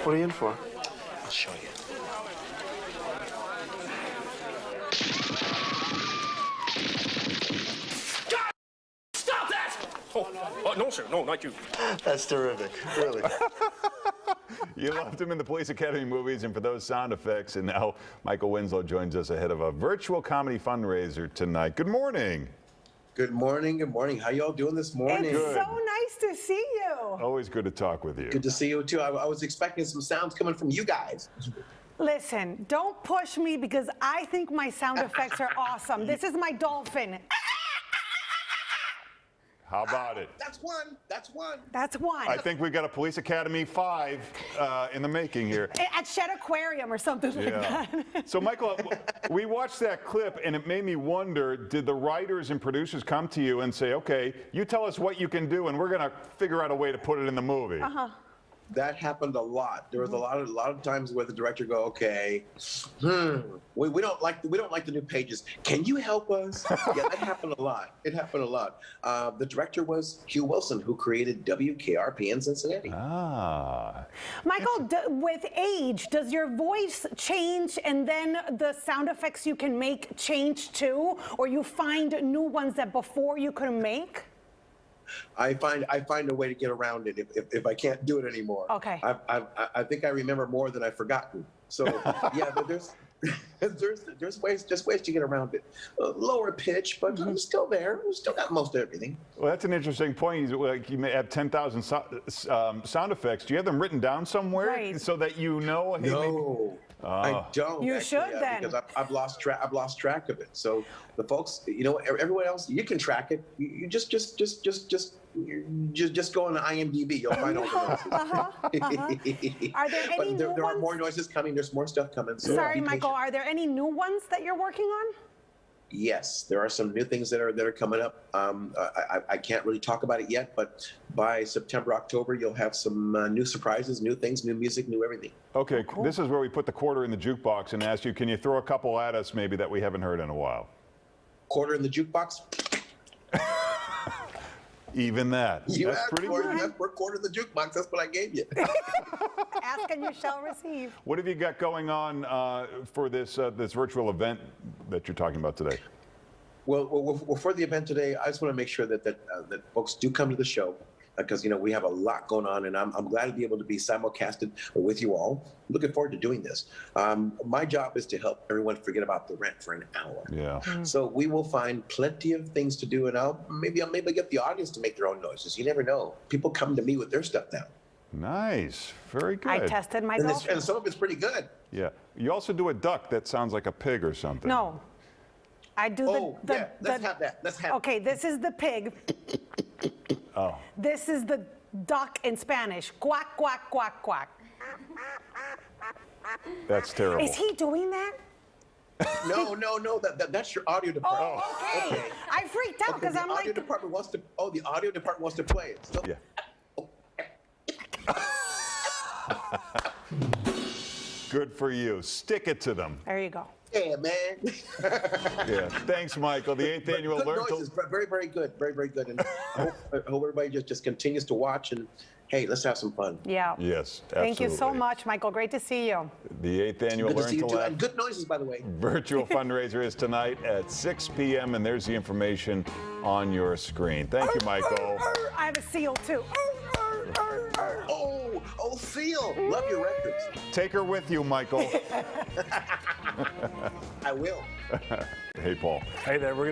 What are you in for? I'll show you. Stop that! Oh, no, sir. No, not you. That's terrific, really. You loved him in the Police Academy movies and for those sound effects. And now Michael Winslow joins us ahead of a virtual comedy fundraiser tonight. Good morning. Good morning. Good morning. How y'all doing this morning? It's Good. so nice to see you. Always good to talk with you. Good to see you too. I was expecting some sounds coming from you guys. Listen, don't push me because I think my sound effects are awesome. This is my dolphin. How about it? That's one. That's one. That's one. I think we've got a Police Academy 5 in the making here. At Shed Aquarium or something like Yeah. that. So, Michael, we watched that clip, and it made me wonder, did the writers and producers come to you and say, okay, you tell us what you can do, and we're going to figure out a way to put it in the movie? That happened a lot. There was a lot of times where the director go, okay, we don't like the new pages. Can you help us? Yeah, that happened a lot. It happened a lot. The director was Hugh Wilson, who created WKRP in Cincinnati. Ah. Michael, with age, does your voice change and then the sound effects you can make change too? Or you find new ones that before you couldn't make? I find a way to get around it if I can't do it anymore. Okay. I think I remember more than I've forgotten. So yeah, but there's ways to get around it. Lower pitch, but I'm still there. We still got most of everything. Well, that's an interesting point. You may have 10,000 sound effects. Do you have them written down somewhere Right. so that you know? Hey, No. I don't. You actually, should then. because I've lost track of it. So the folks, everyone else, you can track it. You just go on IMDb. You'll find all the noises. Are there any But there new are ones? more noises coming. There's more stuff coming. So Sorry, be Michael, patient. are there any new ones that you're working on? Yes, there are some new things that are coming up. I can't really talk about it yet, but by September, October, you'll have some new surprises, new things, new music, new everything. Okay, this is where we put the quarter in the jukebox and ask you, can you throw a couple at us maybe that we haven't heard in a while? Quarter in the jukebox. Even that. You That's asked pretty for it. good. You asked for a quarter in the jukebox. That's what I gave you. Ask and you shall receive. What have you got going on for this this virtual event that you're talking about today? Well, for the event today, I just want to make sure that folks do come to the show because we have a lot going on, and I'm glad to be able to be simulcasted with you all. Looking forward to doing this. My job is to help everyone forget about the rent for an hour. Yeah. So we will find plenty of things to do, and I'll maybe get the audience to make their own noises. You never know. People come to me with their stuff now, Nice. Very good. I tested my dolphin. and some of it's pretty good. Yeah. You also do a duck that sounds like a pig or something. No. I do Yeah, let's have that. Let's have. Okay, this is the pig. Oh. This is the duck in Spanish. Quack, quack, quack, quack. That's terrible. Is he doing that? No. That's your audio department. Oh, okay. I freaked out because the I'm audio like, department wants to. Oh, the audio department wants to play it. So, Yeah. Good for you. Stick it to them. there you go. yeah, man. Yeah. Thanks, Michael. The 8th annual Good Learn noises. to... Very, very good. Very, very good. And I hope everybody just continues to watch. And hey, let's have some fun. Yeah. Yes, absolutely. Thank you so much, Michael. Great to see you. The 8th annual Good to Learn see you to too. Laugh And good noises, by the way. virtual fundraiser is tonight at 6 p.m. and there's the information on your screen. Thank you, Michael. I have a seal too. Oh, Seal. Love your records. Take her with you, Michael. I will. Hey, Paul. Hey there, we're